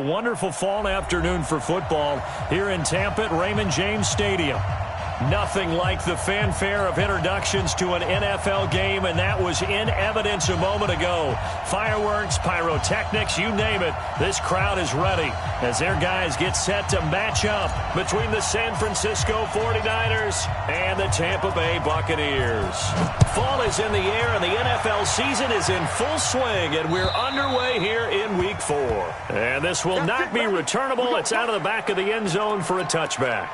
wonderful fall afternoon for football here in Tampa at Raymond James Stadium. Nothing like the fanfare of introductions to an NFL game, and that was in evidence a moment ago. Fireworks, pyrotechnics, you name it. This crowd is ready as their guys get set to match up between the San Francisco 49ers and the Tampa Bay Buccaneers. Fall is in the air, and the NFL season is in full swing, and we're underway here in Week 4. And this will not be returnable. It's out of the back of the end zone for a touchback.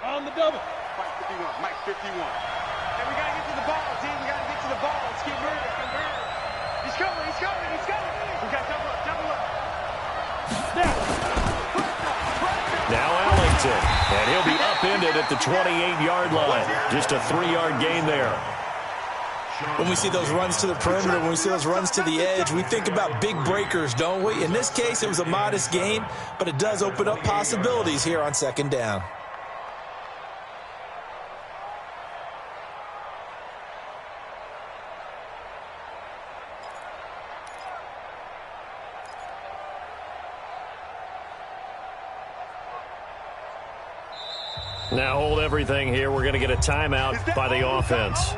On the double. Mike 51. And we got to get to the ball, team. We got to get to the ball. Let's get moving. He's coming. We got double up. Now Ellington. And he'll be upended at the 28-yard line. Just a 3-yard gain there. When we see those runs to the perimeter, when we see those runs to the edge, we think about big breakers, don't we? In this case, it was a modest gain, but it does open up possibilities here on second down. Now hold everything here. We're going to get a timeout by the offense.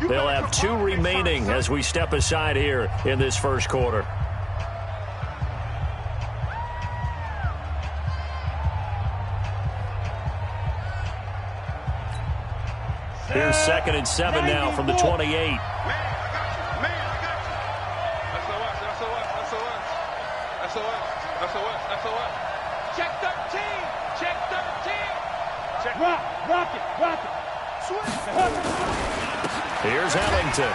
They'll have 2 remaining as we step aside here in this first quarter. Here's 2nd and 7 now from the 28. Check 13. Rock it. Here's Ellington.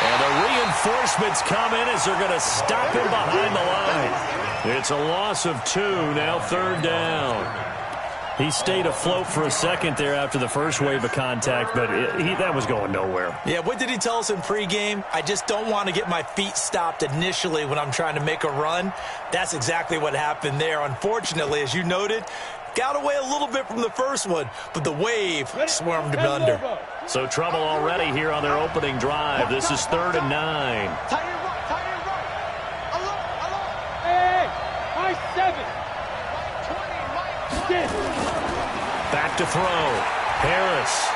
And the reinforcements come in as they're going to stop him behind the line. It's a loss of 2, now 3rd down. He stayed afloat for a second there after the first wave of contact, but that was going nowhere. Yeah, what did he tell us in pregame? I just don't want to get my feet stopped initially when I'm trying to make a run. That's exactly what happened there. Unfortunately, as you noted, got away a little bit from the first one, but the wave swarmed him under. So trouble already here on their opening drive. This is 3rd and 9. Tight end right. Alone. Hey, high 7. Mike 20. Back to throw. Harris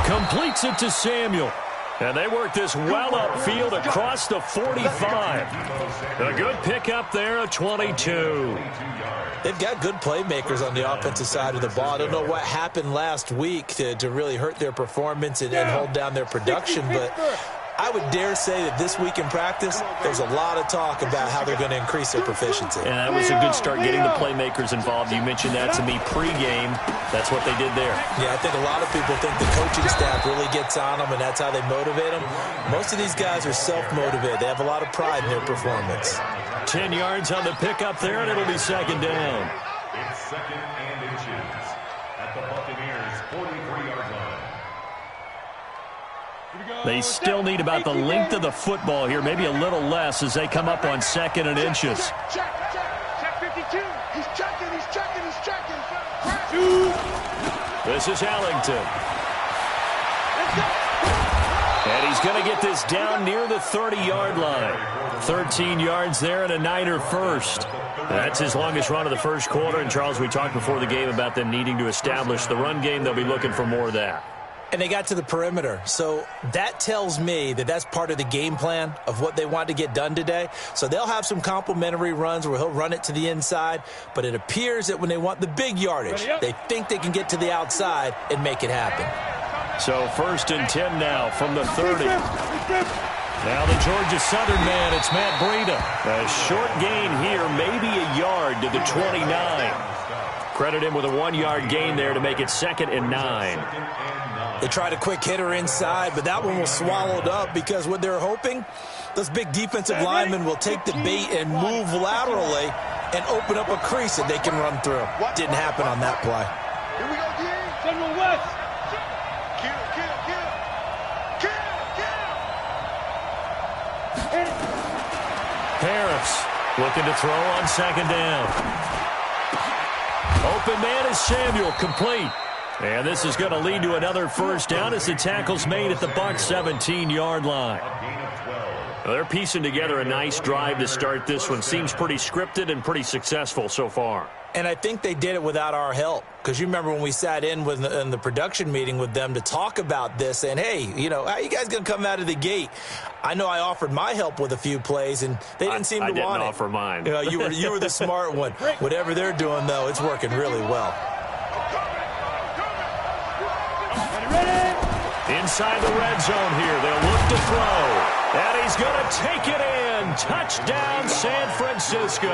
completes it to Samuel. And they work this well upfield across the 45. A good pickup there at 22. They've got good playmakers on the offensive side of the ball. I don't know what happened last week to really hurt their performance and hold down their production, but I would dare say that this week in practice, there's a lot of talk about how they're going to increase their proficiency. And that was a good start getting the playmakers involved. You mentioned that to me pregame. That's what they did there. Yeah, I think a lot of people think the coaching staff really gets on them, and that's how they motivate them. Most of these guys are self-motivated. They have a lot of pride in their performance. 10 yards on the pickup there, and it'll be 2nd down. It's 2nd and inches at the Buccaneers' 43-yard line. They still need about the length of the football here, maybe a little less as they come up on 2nd and inches. Check 52. He's checking. This is Ellington. And he's going to get this down near the 30-yard line. 13 yards there and a Niner first. That's his longest run of the first quarter. And, Charles, we talked before the game about them needing to establish the run game. They'll be looking for more of that. And they got to the perimeter. So that tells me that that's part of the game plan of what they want to get done today. So they'll have some complementary runs where he'll run it to the inside. But it appears that when they want the big yardage, they think they can get to the outside and make it happen. So 1st and 10 now from the 30. Now the Georgia Southern man, it's Matt Breida. A short gain here, maybe a yard to the 29. Credit him with a 1-yard gain there to make it 2nd and 9. They tried a quick hitter inside, but that one was swallowed up because what they're hoping, those big defensive linemen will take the bait and move laterally and open up a crease that they can run through. Didn't happen on that play. Here we go, D. General West. Harris looking to throw on 2nd down. open man is Samuel, complete. And this is going to lead to another first down as the tackle's made at the Bucs 17-yard line. Well, they're piecing together a nice drive to start this one. Seems pretty scripted and pretty successful so far. And I think they did it without our help. Because you remember when we sat in the production meeting with them to talk about this, and hey, you know, how are you guys going to come out of the gate? I know I offered my help with a few plays, and they didn't seem to want it. I didn't offer mine. You know, you were the smart one. Whatever they're doing, though, it's working really well. Inside the red zone here, they'll look to throw. And he's going to take it in. Touchdown, San Francisco.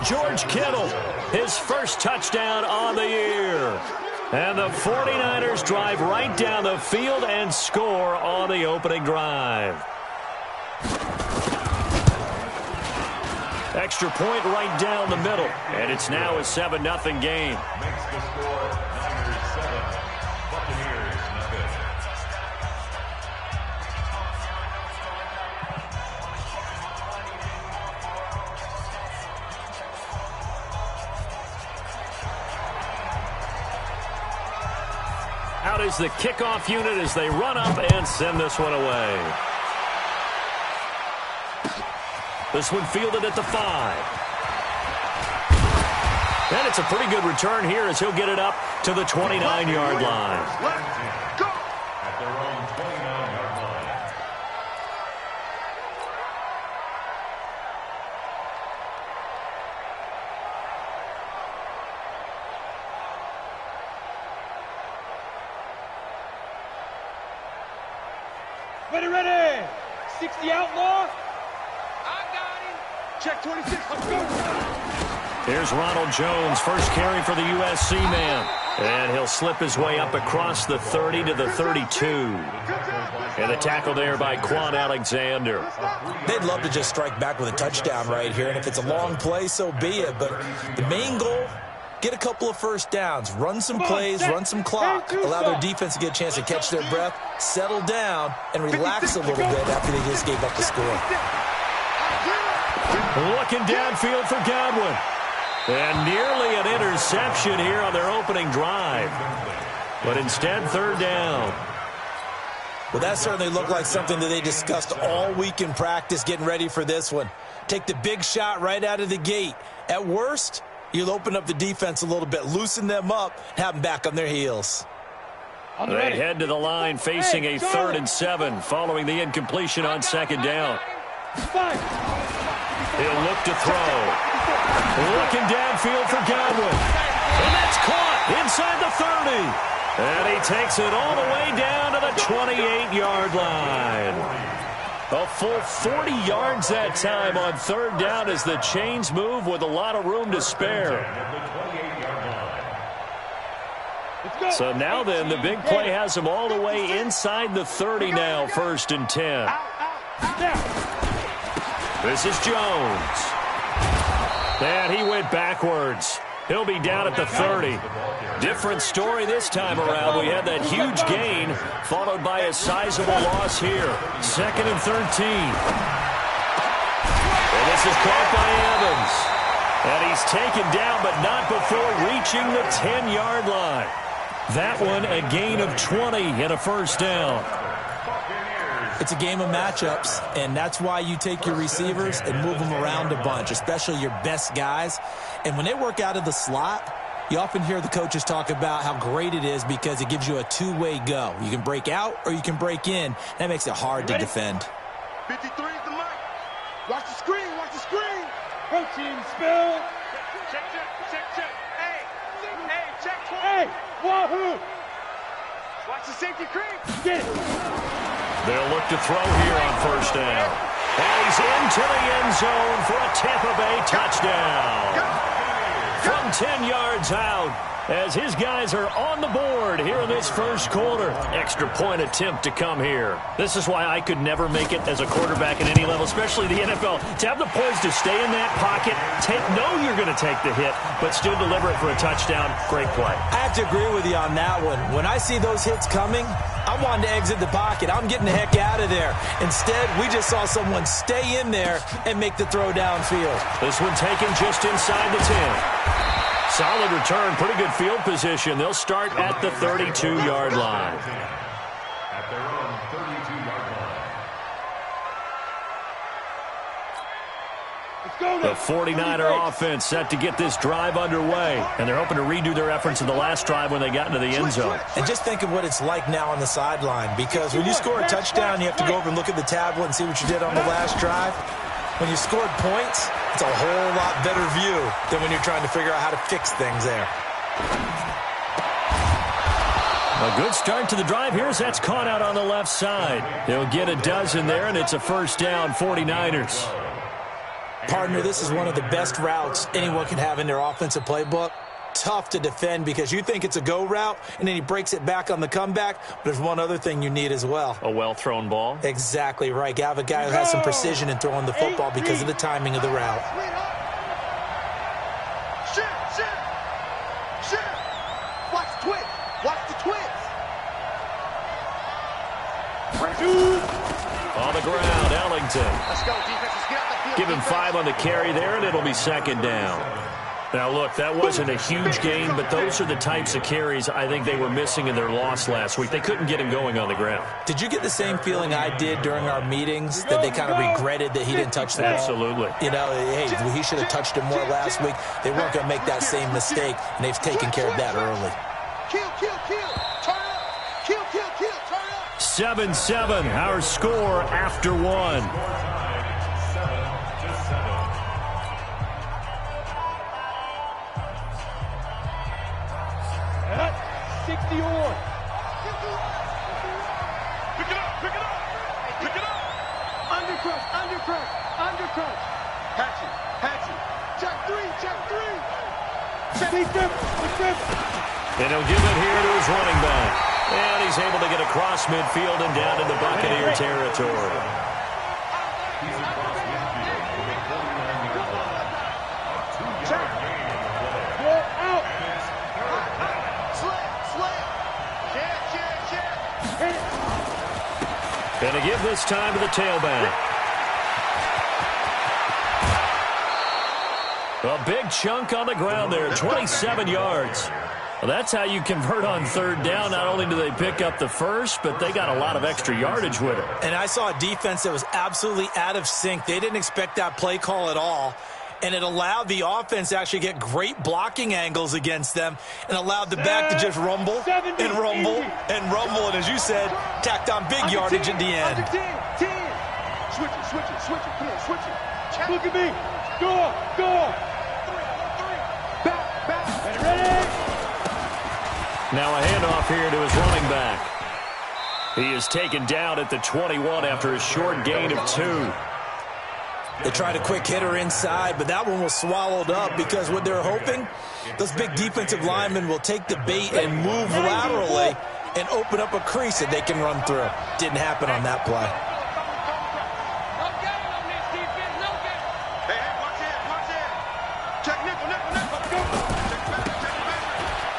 George Kittle, his first touchdown on the year. And the 49ers drive right down the field and score on the opening drive. Extra point right down the middle. And it's now a 7-0 game. Makes the score Niners 7, Buccaneers nothing. Out is the kickoff unit as they run up and send this one away. This one fielded at the 5. And it's a pretty good return here as he'll get it up to the 29-yard line. Let's go! At their own 29-yard line. Ready. 60 outlaw. I got him. Check 26. Let's go. Here's Ronald Jones, first carry for the USC man. And he'll slip his way up across the 30 to the 32. And the tackle there by Quan Alexander. They'd love to just strike back with a touchdown right here, and if it's a long play, so be it. But the main goal, get a couple of first downs, run some plays, run some clock, allow their defense to get a chance to catch their breath, settle down, and relax a little bit after they just gave up the score. Looking downfield for Godwin. And nearly an interception here on their opening drive. But instead, third down. Well, that certainly looked like something that they discussed all week in practice getting ready for this one. Take the big shot right out of the gate. At worst, you'll open up the defense a little bit, loosen them up, have them back on their heels. They head to the line facing a 3rd and 7 following the incompletion on second down. He'll look to throw. Looking downfield for Godwin. And that's caught inside the 30. And he takes it all the way down to the 28-yard line. A full 40 yards that time on third down as the chains move with a lot of room to spare. So now then, the big play has him all the way inside the 30 now, 1st and 10. This is Jones. And he went backwards. He'll be down at the 30. Different story this time around. We had that huge gain, followed by a sizable loss here. 2nd and 13. And this is caught by Evans. And he's taken down, but not before reaching the 10-yard line. That one a gain of 20 and a first down. It's a game of matchups, and that's why you take your receivers and move them around a bunch, especially your best guys. And when they work out of the slot, you often hear the coaches talk about how great it is because it gives you a two-way go. You can break out or you can break in. That makes it hard to defend. 53 is the mic. Watch the screen. Protein spill. Check. Hey, check. Hey, wahoo. Watch the safety creep. Get it. They'll look to throw here on first down. And he's into the end zone for a Tampa Bay touchdown. From 10 yards out, as his guys are on the board here in this first quarter. Extra point attempt to come here. This is why I could never make it as a quarterback at any level, especially the NFL. To have the poise to stay in that pocket, know you're going to take the hit, but still deliver it for a touchdown. Great play. I have to agree with you on that one. When I see those hits coming, I'm wanting to exit the pocket. I'm getting the heck out of there. Instead, we just saw someone stay in there and make the throw downfield. This one taken just inside the 10. Solid return, pretty good field position. They'll start at the 32-yard line. At their own 32-yard line. The 49er offense set to get this drive underway, and they're hoping to redo their efforts in the last drive when they got into the end zone. And just think of what it's like now on the sideline, because when you score a touchdown, you have to go over and look at the tablet and see what you did on the last drive. When you scored points, it's a whole lot better view than when you're trying to figure out how to fix things there. A good start to the drive here as that's caught out on the left side. They'll get a dozen there, and it's a first down, 49ers. Partner, this is one of the best routes anyone can have in their offensive playbook. Tough to defend because you think it's a go route, and then he breaks it back on the comeback. But there's one other thing you need as well. A well-thrown ball. Exactly right. You have a guy who has some precision in throwing the football because of the timing of the route. Watch the twist. Watch the twist. On the ground, Ellington. Let's go, defense. Let's get out the field. Give him 5 on the carry there, and it'll be second down. Now, look, that wasn't a huge gain, but those are the types of carries I think they were missing in their loss last week. They couldn't get him going on the ground. Did you get the same feeling I did during our meetings, that they kind of regretted that he didn't touch the ball? Absolutely. You know, hey, he should have touched it more last week. They weren't going to make that same mistake, and they've taken care of that early. Kill, kill, kill. Turn up. Kill, kill, kill. Turn up. 7-7, our score after one. And he'll give it here to his running back. And he's able to get across midfield and down into Buccaneer territory. He's across midfield with a 49-yard line. A 2-yard gain on the play. Go out. It's third down. Slam. Check. And to give this time to the tailback. A big chunk on the ground there, 27 yards. Well, that's how you convert on third down. Not only do they pick up the first, but they got a lot of extra yardage with it. And I saw a defense that was absolutely out of sync. They didn't expect that play call at all. And it allowed the offense to actually get great blocking angles against them and allowed the back to just rumble and rumble and rumble. And as you said, tacked on big yardage at the end. 10. Switch it. Come on, switch it. Look at me. Go. Back. Ready? Now a handoff here to his running back. He is taken down at the 21 after a short gain of 2. They tried a quick hitter inside, but that one was swallowed up because what they're hoping, those big defensive linemen will take the bait and move laterally and open up a crease that they can run through. Didn't happen on that play.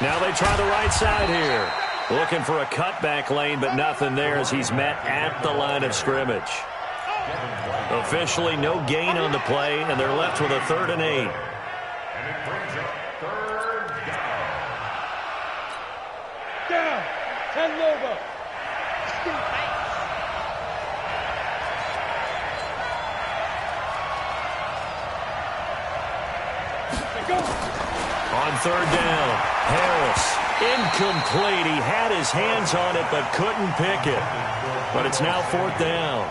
Now they try the right side here. Looking for a cutback lane, but nothing there as he's met at the line of scrimmage. Officially no gain on the play, and they're left with a 3rd and 8. And it brings up third down. Down. 10 logo. On third down, Harris, incomplete. He had his hands on it but couldn't pick it. But it's now 4th down.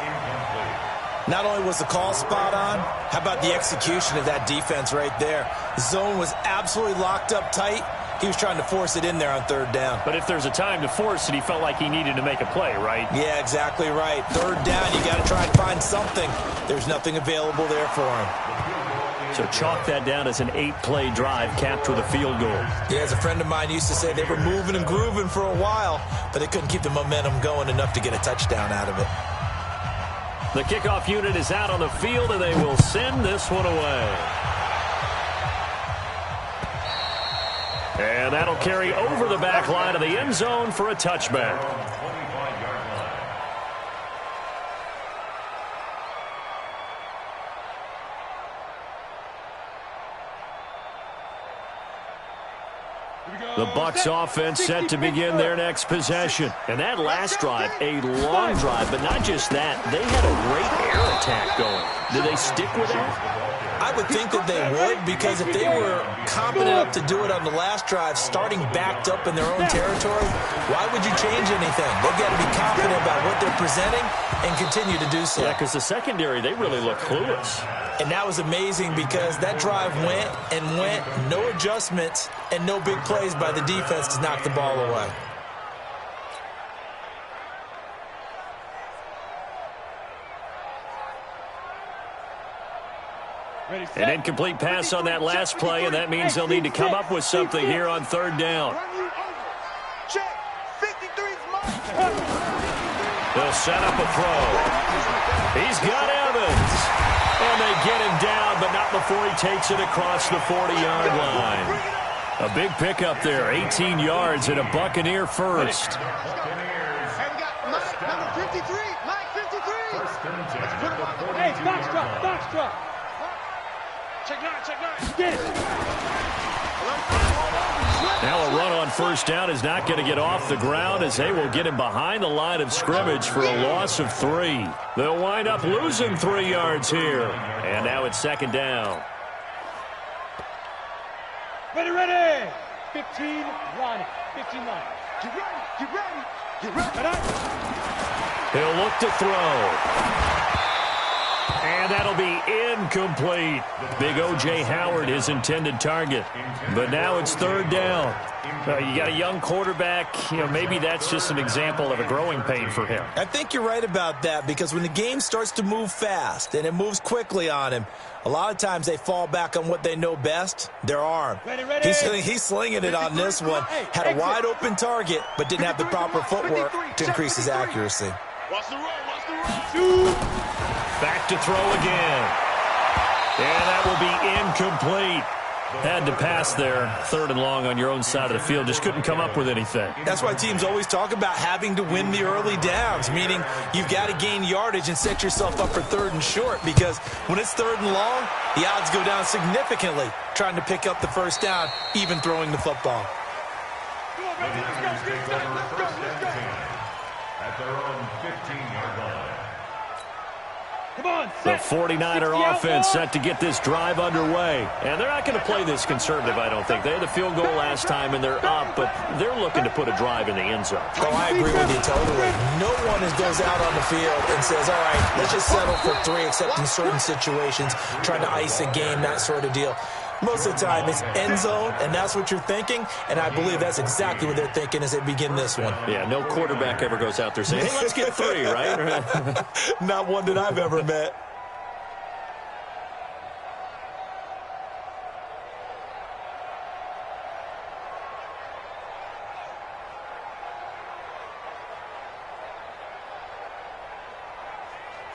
Not only was the call spot on, how about the execution of that defense right there? The zone was absolutely locked up tight. He was trying to force it in there on 3rd down. But if there's a time to force it, he felt like he needed to make a play, right? Yeah, exactly right. 3rd down, you got to try and find something. There's nothing available there for him. So chalk that down as an 8-play drive capped with a field goal. Yeah, as a friend of mine used to say, they were moving and grooving for a while, but they couldn't keep the momentum going enough to get a touchdown out of it. The kickoff unit is out on the field, and they will send this one away. And that'll carry over the back line of the end zone for a touchback. The Bucs offense set to begin their next possession. And that last drive, a long drive, but not just that. They had a great air attack going. Did they stick with that? I would think that they would, because if they were competent enough to do it on the last drive, starting backed up in their own territory, why would you change anything? They've got to be confident about what they're presenting and continue to do so. Yeah, because the secondary, they really look clueless. And that was amazing because that drive went and went, no adjustments and no big plays by the defense to knock the ball away. An incomplete pass on that last play, and that means they'll need to come up with something here on third down. They'll set up a throw. He's got Evans. And they get him down, but not before he takes it across the 40-yard line. A big pickup there, 18 yards and a Buccaneer first. Number 53, Mike 53. Hey, box drop. Check nine. Get it. Now a run on first down is not going to get off the ground, as they will get him behind the line of scrimmage for a loss of 3. They'll wind up losing 3 yards here. And now it's second down. Ready. 15 line. 15 line. Get ready. He'll look to throw. And that'll be incomplete. Big O.J. Howard, his intended target. But now it's third down. You got a young quarterback. Maybe that's just an example of a growing pain for him. I think you're right about that, because when the game starts to move fast and it moves quickly on him, a lot of times they fall back on what they know best, their arm. Ready. He's slinging it on this one. Had a wide open target, but didn't have the proper footwork to increase his accuracy. Watch the run. Back to throw again. And that will be incomplete. Had to pass there, third and long on your own side of the field. Just couldn't come up with anything. That's why teams always talk about having to win the early downs, meaning you've got to gain yardage and set yourself up for third and short, because when it's third and long, the odds go down significantly trying to pick up the first down, even throwing the football. Let's go. At their own 15-yard line. Come on, The set. 49er offense set to get this drive underway. And they're not going to play this conservative, I don't think. They had the field goal last time, and they're up, but they're looking to put a drive in the end zone. Oh, I agree with you totally. No one goes out on the field and says, all right, let's just settle for 3, except in certain situations, trying to ice a game, that sort of deal. Most of the time, it's end zone, and that's what you're thinking, and I believe that's exactly what they're thinking as they begin this one. Yeah, no quarterback ever goes out there saying, hey, let's get 3, right? Not one that I've ever met.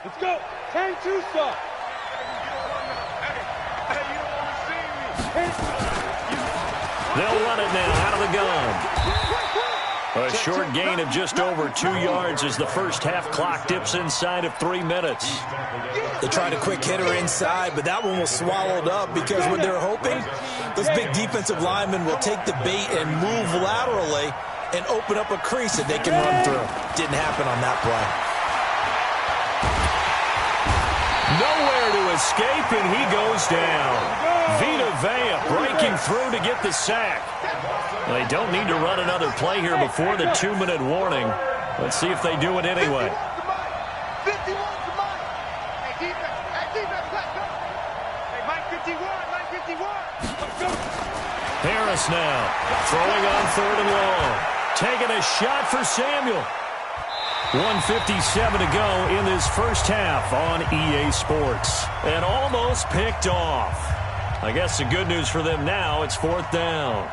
Let's go. 10-2 stop. They'll run it now out of the gun. A short gain of just over 2 yards as the first half clock dips inside of 3 minutes. They tried a quick hitter inside, but that one was swallowed up because what they're hoping, those big defensive linemen will take the bait and move laterally and open up a crease that they can run through. Didn't happen on that play. Nowhere to escape, and he goes down. Vita Vea breaking through to get the sack. They don't need to run another play here before the 2-minute warning. Let's see if they do it anyway. 51 to Mike. Hey, defense, let's go. Hey, Mike 51. Let's go. Harris now throwing on third and long. Taking a shot for Samuel. 1:57 to go in this first half on EA Sports. And almost picked off. I guess the good news for them now, it's fourth down.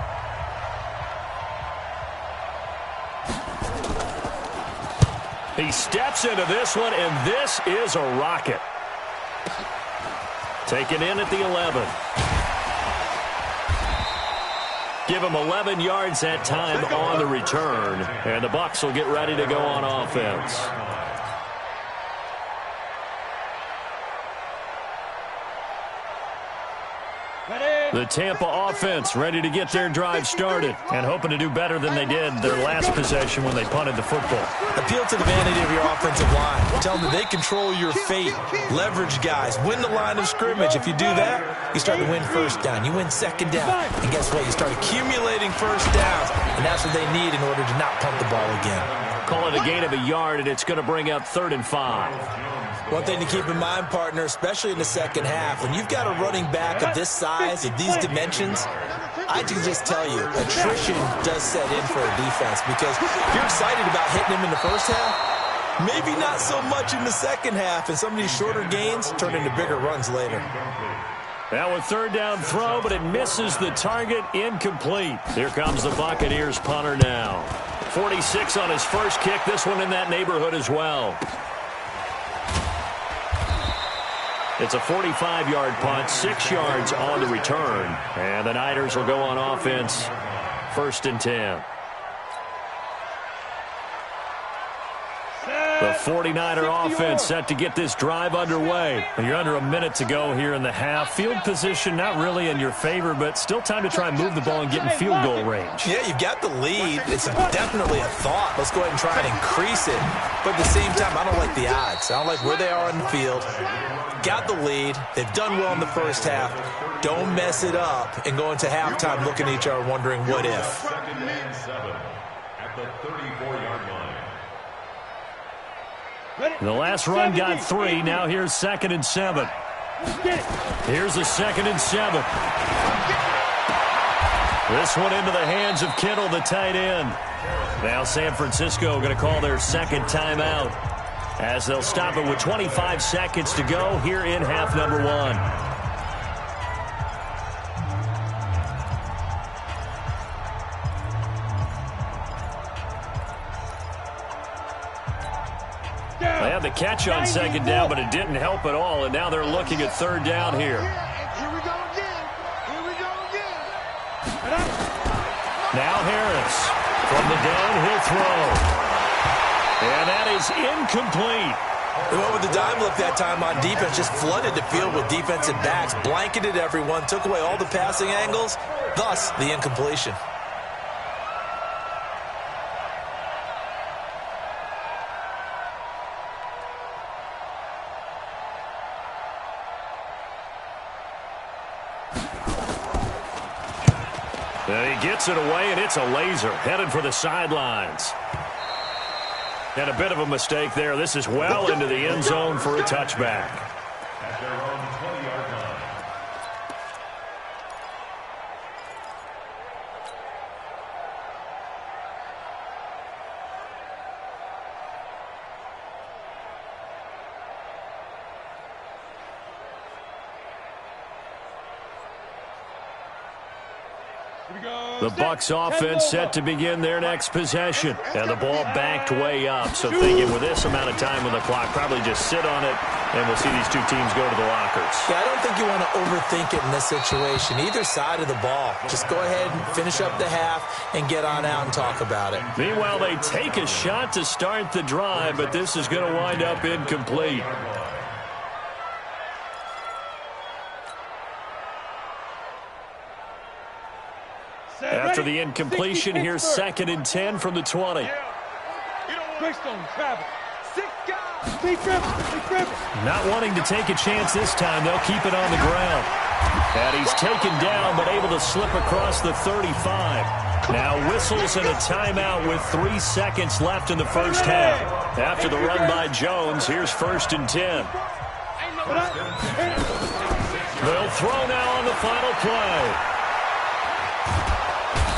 He steps into this one, and this is a rocket. Taken in at the 11. Give him 11 yards that time on the return, and the Bucs will get ready to go on offense. Ready. The Tampa offense ready to get their drive started and hoping to do better than they did their last possession when they punted the football. Appeal to the vanity of your offensive line. Tell them that they control your fate. Leverage guys. Win the line of scrimmage. If you do that, you start to win first down. You win second down. And guess what? You start accumulating first downs. And that's what they need in order to not punt the ball again. Call it a gain of a yard, and it's going to bring up 3rd and 5. One thing to keep in mind, partner, especially in the second half, when you've got a running back of this size, of these dimensions, I can just tell you, attrition does set in for a defense because you're excited about hitting him in the first half, maybe not so much in the second half, and some of these shorter gains turn into bigger runs later. Now a 3rd down throw, but it misses the target, incomplete. Here comes the Buccaneers punter now. 46 on his first kick, this one in that neighborhood as well. It's a 45-yard punt, 6 yards on the return. And the Niners will go on offense, 1st and 10. The 49er offense set to get this drive underway. You're under a minute to go here in the half. Field position not really in your favor, but still time to try and move the ball and get in field goal range. Yeah, you've got the lead. It's definitely a thought. Let's go ahead and try and increase it. But at the same time, I don't like the odds. I don't like where they are on the field. Got the lead. They've done well in the first half. Don't mess it up and go into halftime looking at each other wondering what if. 2nd and 7 at the 34-yard line. The last run got 3. Now here's 2nd and 7. Here's a 2nd and 7. This one into the hands of Kittle, the tight end. Now San Francisco going to call their 2nd timeout as they'll stop it with 25 seconds to go here in half number 1. They had the catch on 2nd down, but it didn't help at all, and now they're looking at 3rd down here. Here we go again. Here we go again. Now Harris from the downhill throw. And that is incomplete. They went with the dime look that time on defense, just flooded the field with defensive backs, blanketed everyone, took away all the passing angles, thus the incompletion. And he gets it away, and it's a laser headed for the sidelines. And a bit of a mistake there. This is well into the end zone for a touchback. At their own 20-yard line. The Bucs offense set to begin their next possession. And the ball backed way up. So thinking with this amount of time on the clock, probably just sit on it, and we'll see these two teams go to the lockers. Yeah, I don't think you want to overthink it in this situation. Either side of the ball. Just go ahead and finish up the half and get on out and talk about it. Meanwhile, they take a shot to start the drive, but this is going to wind up incomplete. After the incompletion, here's 2nd and 10 from the 20. Greystone, travel. 6 guys. Big dribble. Not wanting to take a chance this time, they'll keep it on the ground. And he's taken down, but able to slip across the 35. Now whistles and a timeout with 3 seconds left in the first half. After the run by Jones, here's 1st and 10. They'll throw now on the final play.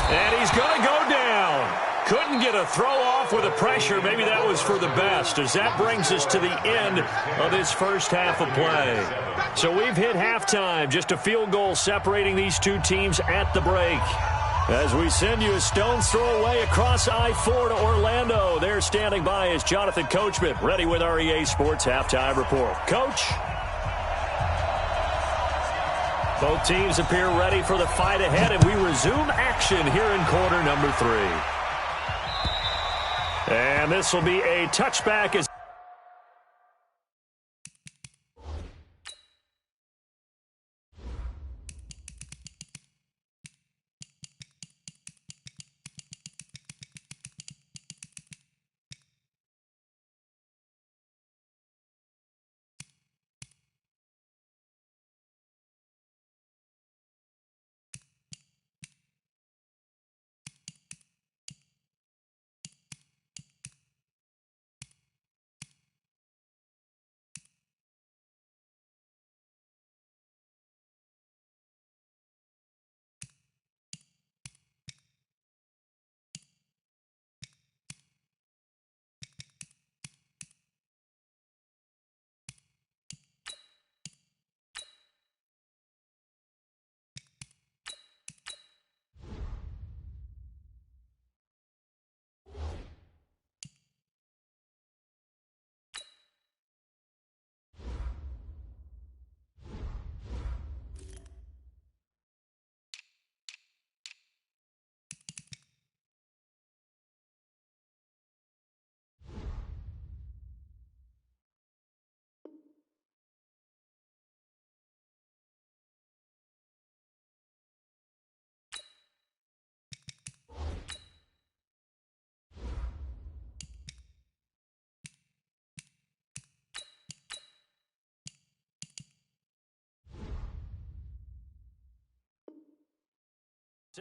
And he's going to go down. Couldn't get a throw off with the pressure. Maybe that was for the best, as that brings us to the end of this first half of play. So we've hit halftime. Just a field goal separating these two teams at the break. As we send you a stone's throw away across I-4 to Orlando. There standing by is Jonathan Coachman, ready with our EA Sports Halftime Report. Coach? Both teams appear ready for the fight ahead, and we resume action here in quarter number 3. And this will be a touchback as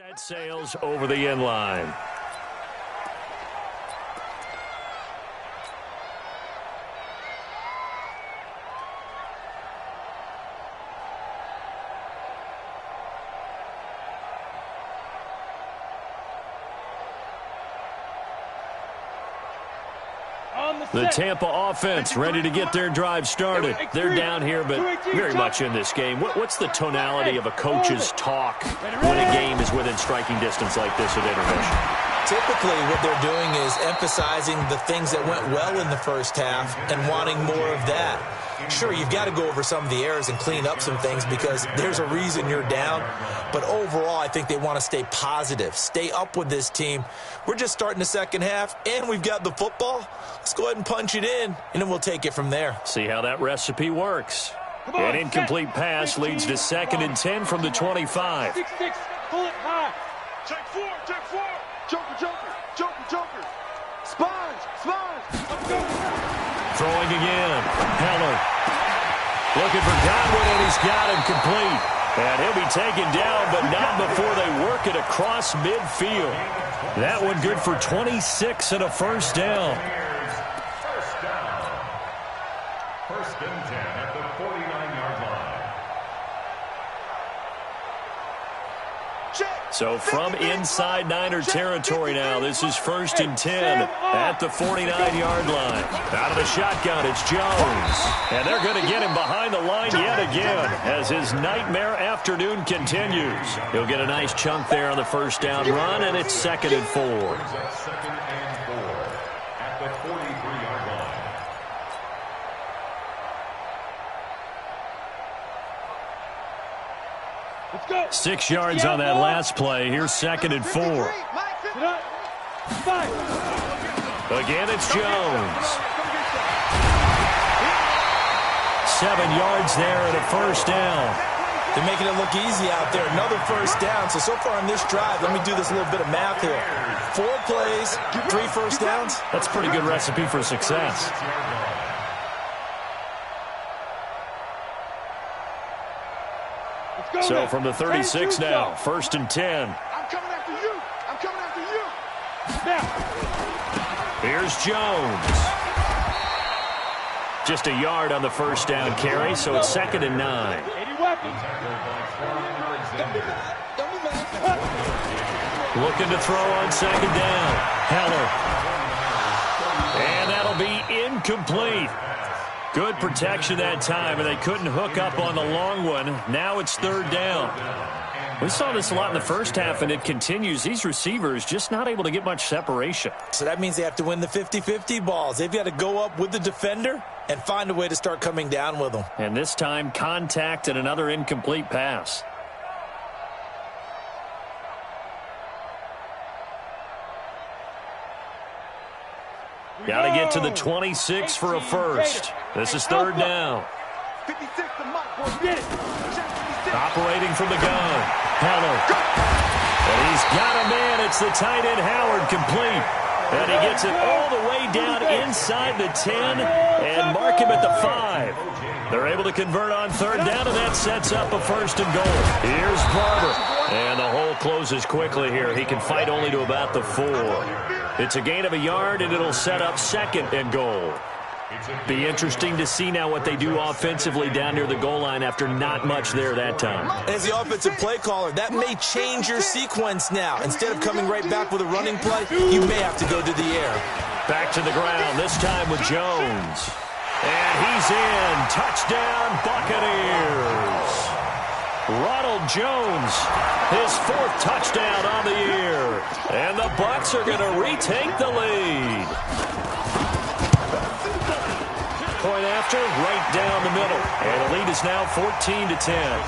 Set sails over the inline. The Tampa offense ready to get their drive started. They're down here, but very much in this game. What's the tonality of a coach's talk when a game is within striking distance like this at intermission? Typically, what they're doing is emphasizing the things that went well in the first half and wanting more of that. Sure, you've got to go over some of the errors and clean up some things because there's a reason you're down. But overall, I think they want to stay positive, stay up with this team. We're just starting the second half, and we've got the football. Let's go ahead and punch it in, and then we'll take it from there. See how that recipe works. An incomplete pass leads to 2nd and 10 from the 25. 6-6, pull it high. Check 4, check 4. Joker, joker, joker, joker. Sponge, sponge. Let's go. Throwing again. Heller. Looking for Godwin, and he's got him complete. And he'll be taken down, but not before they work it across midfield. That one good for 26 and a first down. First and 10 at the 49-yard line. So from inside Niner territory now, this is 1st and 10 at the 49-yard line. Out of the shotgun, it's Jones. And they're going to get him behind the line yet again as his nightmare afternoon continues. He'll get a nice chunk there on the first down run, and it's 2nd and 4. 2nd and 4 at the 43-yard line. 6 yards on that last play. Here's 2nd and 4. Again, it's Jones. 7 yards there and a first down. They're making it look easy out there. Another first down. So far on this drive, let me do this little bit of math here. 4 plays, 3 first downs. That's a pretty good recipe for success. So from the 36 now, 1st and 10. I'm coming after you. I'm coming after you. Now. Here's Jones. Just a yard on the first down carry, so it's 2nd and 9. 80 weapons. Looking to throw on 2nd down. Heller. And that'll be incomplete. Good protection that time, and they couldn't hook up on the long one. Now it's 3rd down. We saw this a lot in the first half, and it continues. These receivers just not able to get much separation. So that means they have to win the 50-50 balls. They've got to go up with the defender and find a way to start coming down with them. And this time, contact and another incomplete pass. Got to get to the 26 for a first. This is 3rd down. 56 to Mike, boy. Get it. Operating from the gun. Heller. And he's got a man. It's the tight end Howard, complete. And he gets it all the way down inside the 10 and mark him at the 5. They're able to convert on 3rd down, and that sets up a 1st and goal. Here's Barber. And the hole closes quickly here. He can fight only to about the 4. It's a gain of a yard, and it'll set up 2nd and goal. Be interesting to see now what they do offensively down near the goal line after not much there that time. As the offensive play caller, that may change your sequence now. Instead of coming right back with a running play, you may have to go to the air. Back to the ground, this time with Jones. And he's in. Touchdown, Buccaneers. Ronald Jones, his 4th touchdown on the year. And the Bucs are going to retake the lead. Point after, right down the middle. And the lead is now 14-10.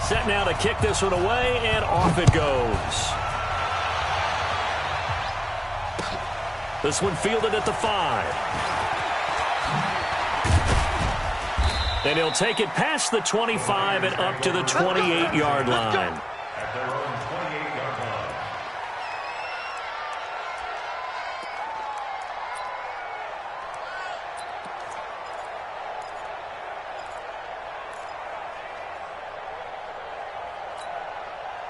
Set now to kick this one away, and off it goes. This one fielded at the 5. And he'll take it past the 25 and up to the 28-yard line.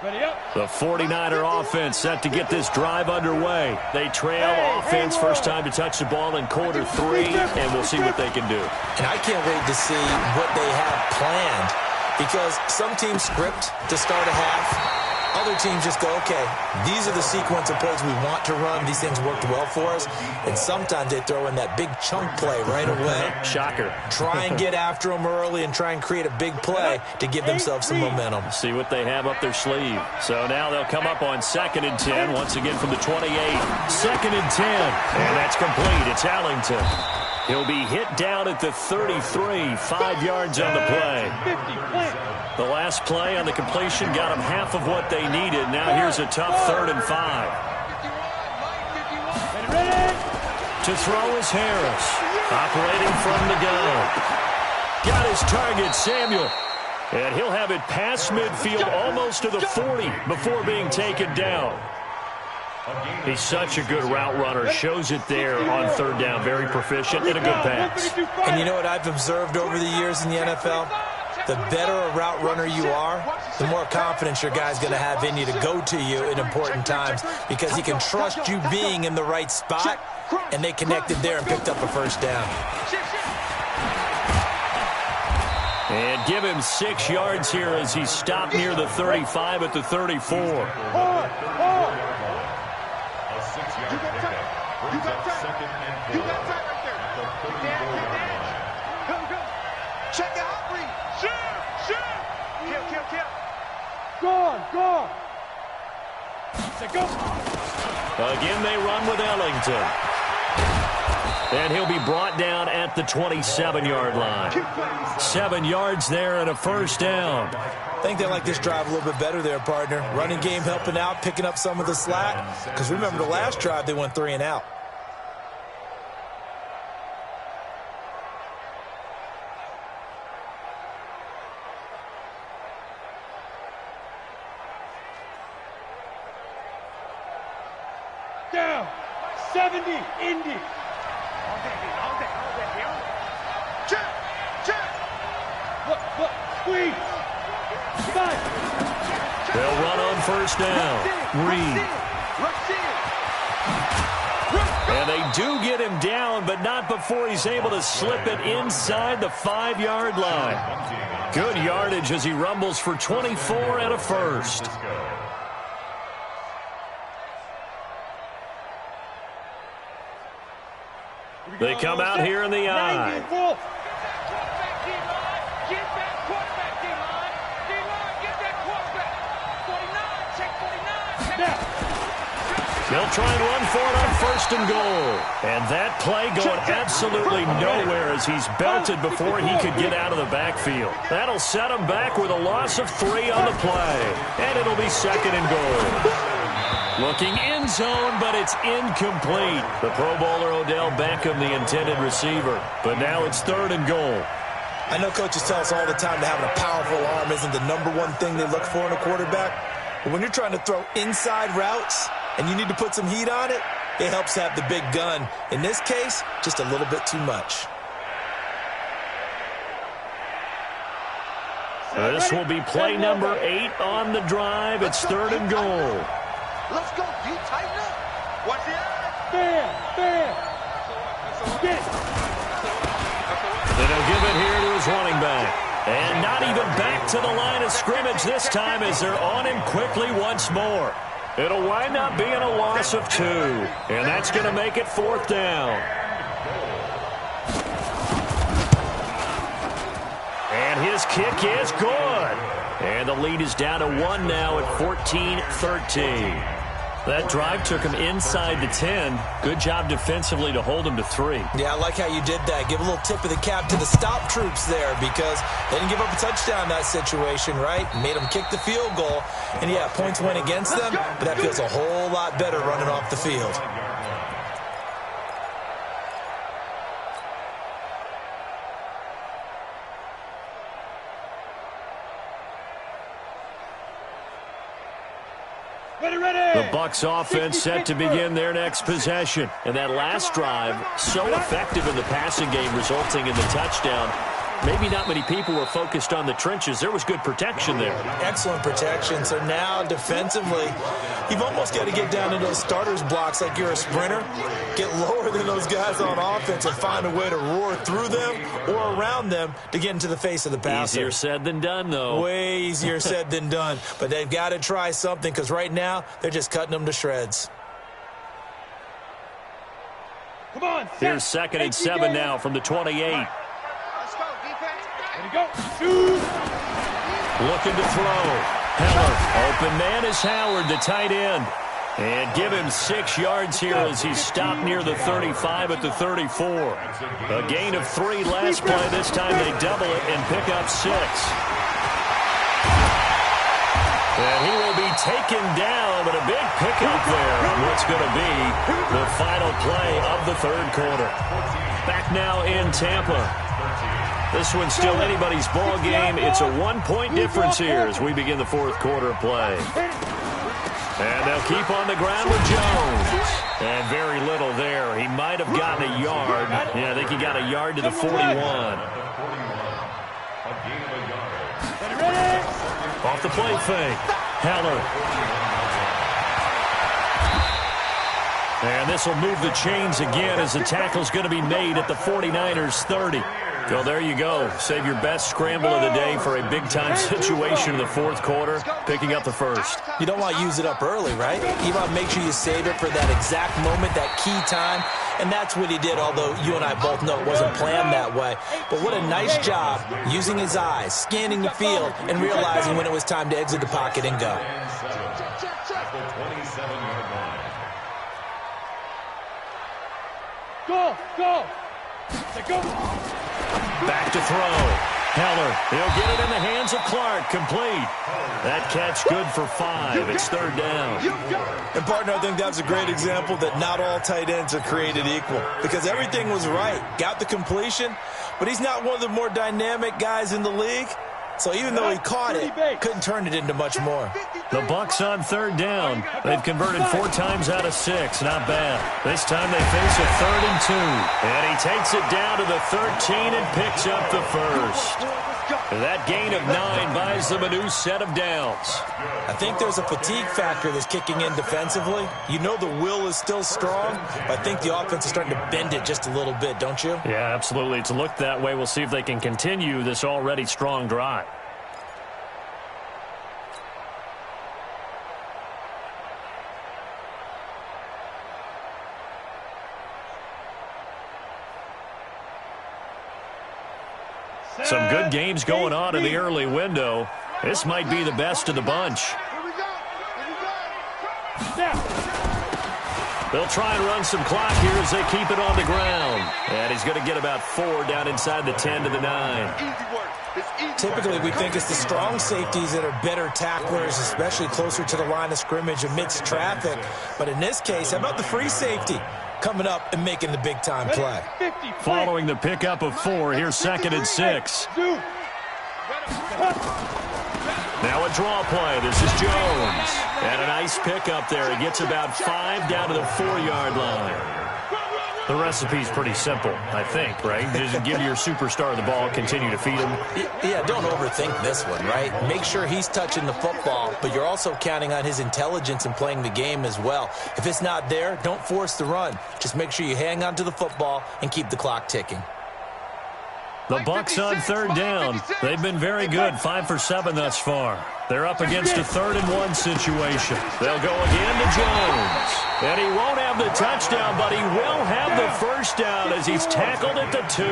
The 49er offense set to get this drive underway. They trail offense first time to touch the ball in quarter 3, and we'll see what they can do. And I can't wait to see what they have planned, because some teams script to start a half. Other teams just go, okay, these are the sequence of plays we want to run. These things worked well for us. And sometimes they throw in that big chunk play right away. Shocker. Try and get after them early and try and create a big play to give themselves some momentum. See what they have up their sleeve. So now they'll come up on 2nd and 10, once again from the 28. 2nd and 10. And that's complete. It's Allington. He'll be hit down at the 33, 5 yards on the play. The last play on the completion got them half of what they needed. Now here's a tough 3rd and 5. To throw is Harris. Operating from the gun. Got his target, Samuel. And he'll have it past midfield almost to the 40 before being taken down. He's such a good route runner. Shows it there on 3rd down. Very proficient and a good pass. And you know what I've observed over the years in the NFL? The better a route runner you are, the more confidence your guy's going to have in you to go to you in important times, because he can trust you being in the right spot, and they connected there and picked up a first down. And give him 6 yards here as he stopped near the 35 at the 34. You got time right there. Go. Check it out, Bree. Shoot. Kill. Go. Go. Again, they run with Ellington. And he'll be brought down at the 27-yard line. 7 yards there and a first down. I think they like this drive a little bit better there, partner. Running game helping out, picking up some of the slack. Because remember, the last drive, they went 3 and out. Down. 70, Indy. Check. Look, squeeze. They'll run on first down. Reed. And they do get him down, but not before he's able to slip it inside the 5-yard line. Good yardage as he rumbles for 24 and a first. They come out here in the I. They'll try and run for it on 1st and goal. And that play going absolutely nowhere as he's belted before he could get out of the backfield. That'll set him back with a loss of 3 on the play. And it'll be 2nd and goal. Looking end zone, but it's incomplete. The Pro Bowler Odell Beckham, the intended receiver. But now it's 3rd and goal. I know coaches tell us all the time that having a powerful arm isn't the #1 thing they look for in a quarterback. But when you're trying to throw inside routes and you need to put some heat on it, it helps to have the big gun. In this case, just a little bit too much. This will be play number 8 on the drive. It's 3rd and goal. Let's go. You tighten up. Watch the eye. Get. And he'll give it here to his running back. And not even back to the line of scrimmage this time as they're on him quickly once more. It'll wind up being a loss of 2. And that's going to make it 4th down. And his kick is good. And the lead is down to 1 now at 14-13. That drive took him inside the 10. Good job defensively to hold him to 3. Yeah, I like how you did that. Give a little tip of the cap to the stop troops there, because they didn't give up a touchdown in that situation, right? Made them kick the field goal. And, yeah, points went against them, but that feels a whole lot better running off the field. The Bucs offense set to begin their next possession. And that last drive, so effective in the passing game, resulting in the touchdown. maybe not many people were focused on the trenches. There was good protection there. Excellent protection. So now defensively, you've almost got to get down to those starters blocks like you're a sprinter. Get lower than those guys on offense and find a way to roar through them or around them to get into the face of the passer. Easier said than done, though. Way easier said than done. But they've got to try something because right now they're just cutting them to shreds. Come on. Here's 2nd and 7 now from the 28. Let's go, defense. Ready, go. Shoot. Looking to throw. Heller. Open man is Howard, the tight end. And give him 6 yards here as he's stopped near the 35 at the 34. A gain of 3 last play. This time they double it and pick up 6. And he will be taken down, but a big pickup there on what's going to be the final play of the 3rd quarter. Back now in Tampa. This one's still anybody's ball game. It's a 1-point difference here as we begin the 4th quarter of play. And they'll keep on the ground with Jones. And very little there. He might have gotten a yard. Yeah, I think he got a yard to the 41. Off the play fake. Heller. And this will move the chains again as the tackle's going to be made at the 49ers 30. So there you go. Save your best scramble of the day for a big-time situation in the 4th quarter, picking up the 1st. You don't want to use it up early, right? You want to make sure you save it for that exact moment, that key time. And that's what he did, although you and I both know it wasn't planned that way. But what a nice job using his eyes, scanning the field, and realizing when it was time to exit the pocket and go. Go. Go. Go. Back to throw. Heller, he'll get it in the hands of Clark, complete. That catch good for 5. It's 3rd down. And, partner, I think that's a great example that not all tight ends are created equal because everything was right. Got the completion, but he's not one of the more dynamic guys in the league. So even though he caught it, couldn't turn it into much more. The Bucs on 3rd down. They've converted 4 times out of 6. Not bad. This time they face a 3rd and 2. And he takes it down to the 13 and picks up the 1st. That gain of 9 buys them a new set of downs. I think there's a fatigue factor that's kicking in defensively. You know the will is still strong, but I think the offense is starting to bend it just a little bit, don't you? Yeah, absolutely. It's looked that way. We'll see if they can continue this already strong drive. Some good games going on in the early window. This might be the best of the bunch. They'll try and run some clock here as they keep it on the ground. And he's going to get about 4 down inside the 10 to the 9. Typically, we think it's the strong safeties that are better tacklers, especially closer to the line of scrimmage amidst traffic. But in this case, how about the free safety coming up and making the big-time play? Following the pickup of 4, here's 2nd and 6. Now a draw play. This is Jones. And a nice pickup there. He gets about 5 down to the 4-yard line. The recipe's pretty simple, I think, right? Just give your superstar the ball, continue to feed him. Yeah, don't overthink this one, right? Make sure he's touching the football, but you're also counting on his intelligence in playing the game as well. If it's not there, don't force the run. Just make sure you hang on to the football and keep the clock ticking. The Bucs on 3rd down. They've been very good, 5 for 7 thus far. They're up against a 3rd and 1 situation. They'll go again to Jones. And he won't have the touchdown, but he will have the 1st down as he's tackled at the 2.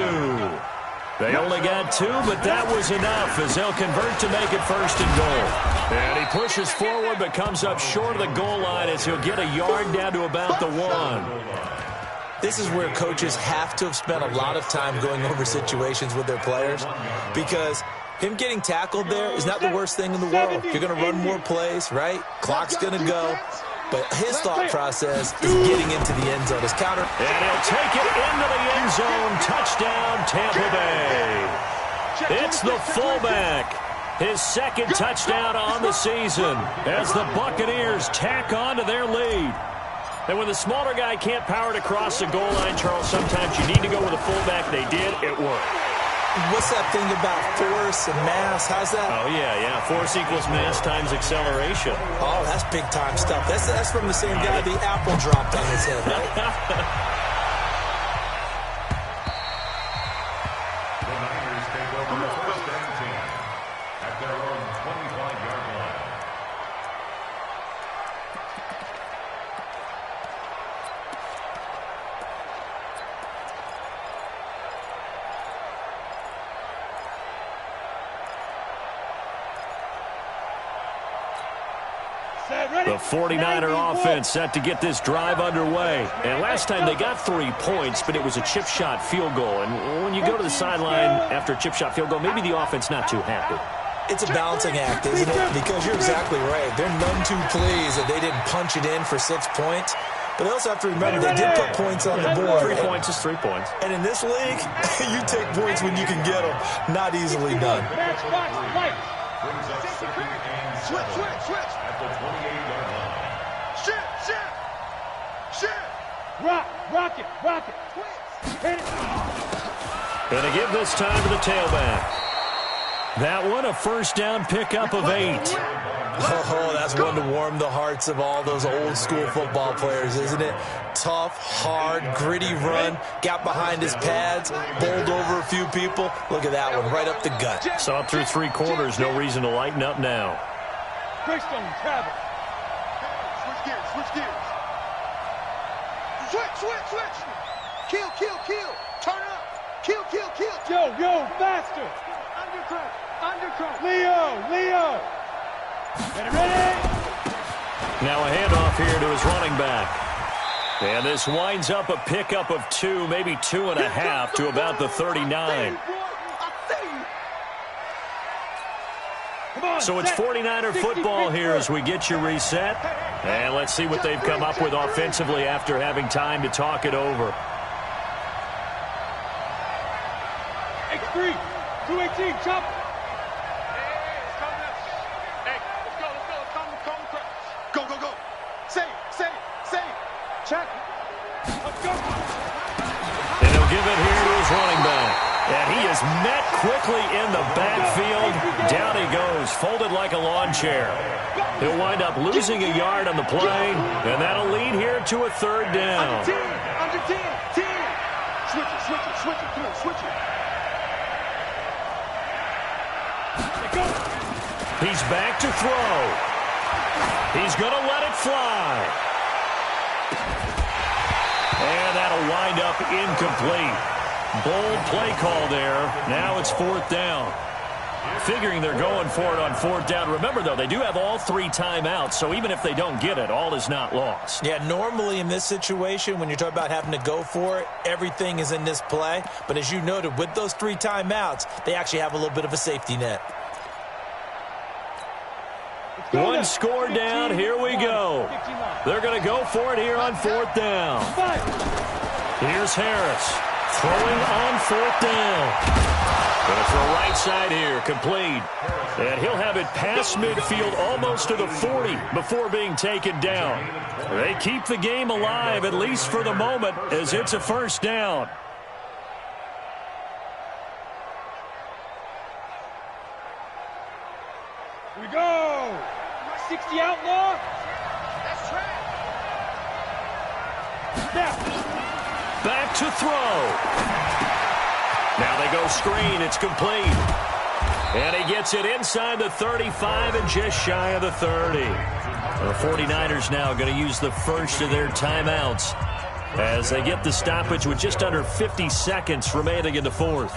They only got 2, but that was enough as they'll convert to make it 1st and goal. And he pushes forward but comes up short of the goal line as he'll get a yard down to about the 1. This is where coaches have to have spent a lot of time going over situations with their players because him getting tackled there is not the worst thing in the world. You're going to run more plays, right? Clock's going to go. But his thought process is getting into the end zone. His counter. And he'll take it into the end zone. Touchdown, Tampa Bay. It's the fullback. His 2nd touchdown on the season as the Buccaneers tack on to their lead. And when the smaller guy can't power it across the goal line, Charles, sometimes you need to go with a fullback. They did. It worked. What's that thing about force and mass? How's that? Oh, yeah. Force equals mass times acceleration. Oh, that's big-time stuff. That's from the same guy the apple dropped on his head, right? The Niners take over the first and 10 at their own 25-yard line. The 49er offense set to get this drive underway. And last time they got 3 points, but it was a chip shot field goal. And when you go to the sideline after a chip shot field goal, maybe the offense not too happy. It's a balancing act, isn't it? Because you're exactly right. They're none too pleased that they didn't punch it in for 6 points. But they also have to remember they did put points on the board. 3 points is 3 points. And in this league, you take points when you can get them. Not easily done. Brings up second and 7 at the 28-yard line. Shit. Rock it. Hit it. Going to give this time to the tailback. That one, a first down pickup of 8. Oh, that's one to warm the hearts of all those old school football players, isn't it? Tough, hard, gritty run, got behind his pads, bowled over a few people. Look at that one, right up the gut. Saw it through 3 quarters, no reason to lighten up now. Greystone, travel. Switch gears. Switch. Kill. Turn up. Kill. Yo, faster. Undercut. Leo. Get it ready. Now a handoff here to his running back. And this winds up a pickup of 2, maybe 2.5 to about the 39. So it's 49er football here as we get you reset. And let's see what they've come up with offensively after having time to talk it over. X3, 218, chop. Go. Save. Check. Let's go. And he'll give it here to his running back. And he is met quickly in the backfield. Down he goes, folded like a lawn chair. He'll wind up losing a yard on the play, and that'll lead here to a 3rd down. Under 10. Switch it. Come on, switch it. He's back to throw. He's going to let it fly. And that'll wind up incomplete. Bold play call there. Now it's 4th down. Figuring they're going for it on 4th down. Remember, though, they do have all 3 timeouts, so even if they don't get it, all is not lost. Yeah, normally in this situation, when you're talking about having to go for it, everything is in this play. But as you noted, with those 3 timeouts, they actually have a little bit of a safety net. One score down. Here we go. They're going to go for it here on 4th down. Here's Harris throwing on 4th down. Going to throw right side here, complete. And he'll have it past midfield almost to the 40 before being taken down. They keep the game alive, at least for the moment, as it's a 1st down. Here we go. 60 outlaw. That's track. Back to throw. Now they go screen. It's complete. And he gets it inside the 35 and just shy of the 30. The 49ers now going to use the first of their timeouts as they get the stoppage with just under 50 seconds remaining in the 4th.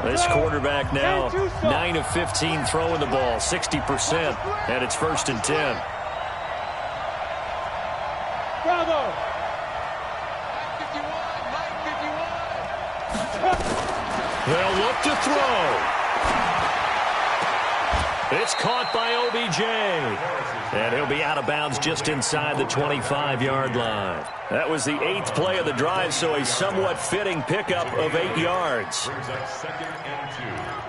This quarterback now 9 of 15 throwing the ball, 60%, and it's 1st and 10. Bravo. They'll look to throw. It's caught by OBJ. And he'll be out of bounds just inside the 25-yard line. That was the 8th play of the drive, so a somewhat fitting pickup of 8 yards. Brings up 2nd and 2.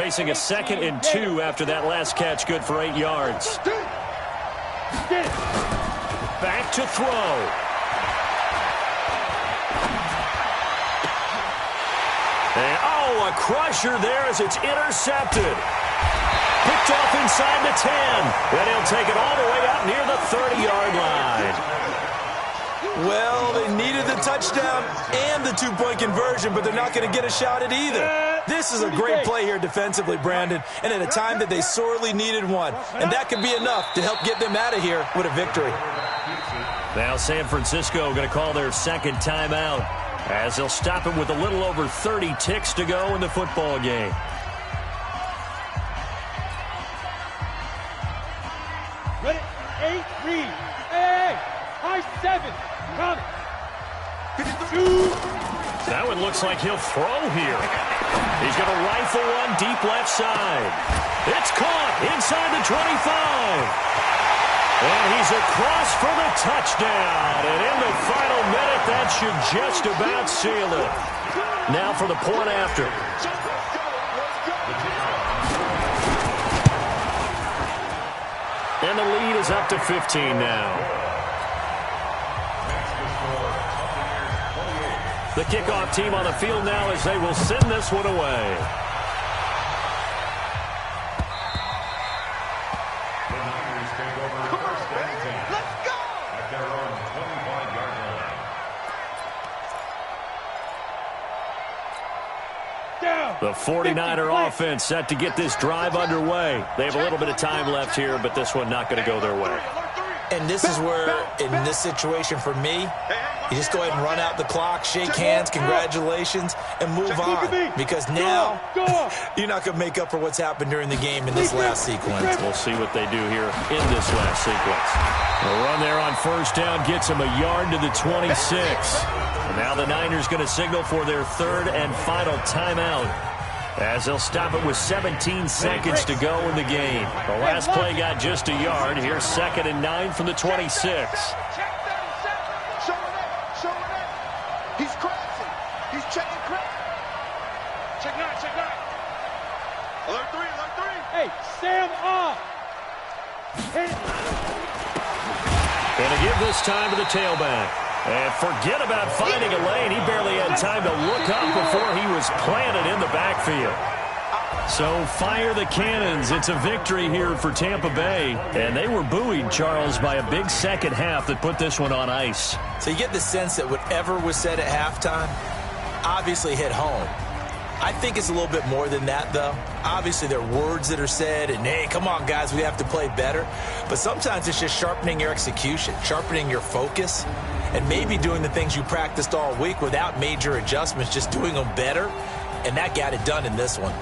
facing a 2nd and 2 after that last catch, good for 8 yards. Back to throw. And, a crusher there as it's intercepted. Picked off inside the 10. And he'll take it all the way out near the 30-yard line. Well, they needed the touchdown and the 2-point conversion, but they're not going to get a shot at either. This is a great play here defensively, Brandon, and at a time that they sorely needed one. And that could be enough to help get them out of here with a victory. Now San Francisco going to call their second timeout as they'll stop it with a little over 30 ticks to go in the football game. Ready? 8, read. Hey, high 7. Come. That one looks like he'll throw here. He's going to rifle one deep left side. It's caught inside the 25. And he's across for the touchdown. And in the final minute, that should just about seal it. Now for the point after. And the lead is up to 15 now. The kickoff team on the field now as they will send this one away. The Niners take over first and 10. Let's go! At their own 25-yard line. Down. The 49er offense set to get this drive underway. They have a little bit of time left here, but this one not going to go their way. And this is where, in this situation for me, you just go ahead and run out the clock, shake hands, congratulations, and move on. Because now, you're not going to make up for what's happened during the game in this last sequence. We'll see what they do here in this last sequence. The run there on first down gets them a yard to the 26. And now the Niners going to signal for their third and final timeout, as they'll stop it with 17 seconds to go in the game. The last play got just a yard. Here's 2nd and 9 from the 26. Show it up. He's crossing. He's checking crack. Check 9, check 9. Alert 3, alert 3. Hey, Sam off. Going to give this time to the tailback. And forget about finding a lane. He barely had time to look up before he was planted in the backfield. So fire the cannons. It's a victory here for Tampa Bay. And they were buoyed, Charles, by a big second half that put this one on ice. So you get the sense that whatever was said at halftime obviously hit home. I think it's a little bit more than that, though. Obviously, there are words that are said, and, hey, come on, guys, we have to play better. But sometimes it's just sharpening your execution, sharpening your focus, and maybe doing the things you practiced all week without major adjustments, just doing them better, and that got it done in this one.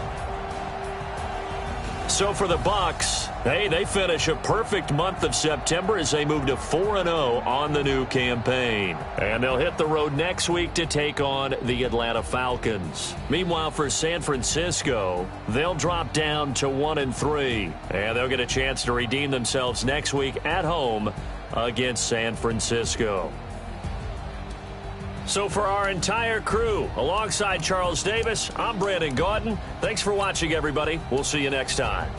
So for the Bucs, hey, they finish a perfect month of September as they move to 4-0 on the new campaign. And they'll hit the road next week to take on the Atlanta Falcons. Meanwhile, for San Francisco, they'll drop down to 1-3. And they'll get a chance to redeem themselves next week at home against San Francisco. So for our entire crew, alongside Charles Davis, I'm Brandon Gaudin. Thanks for watching, everybody. We'll see you next time.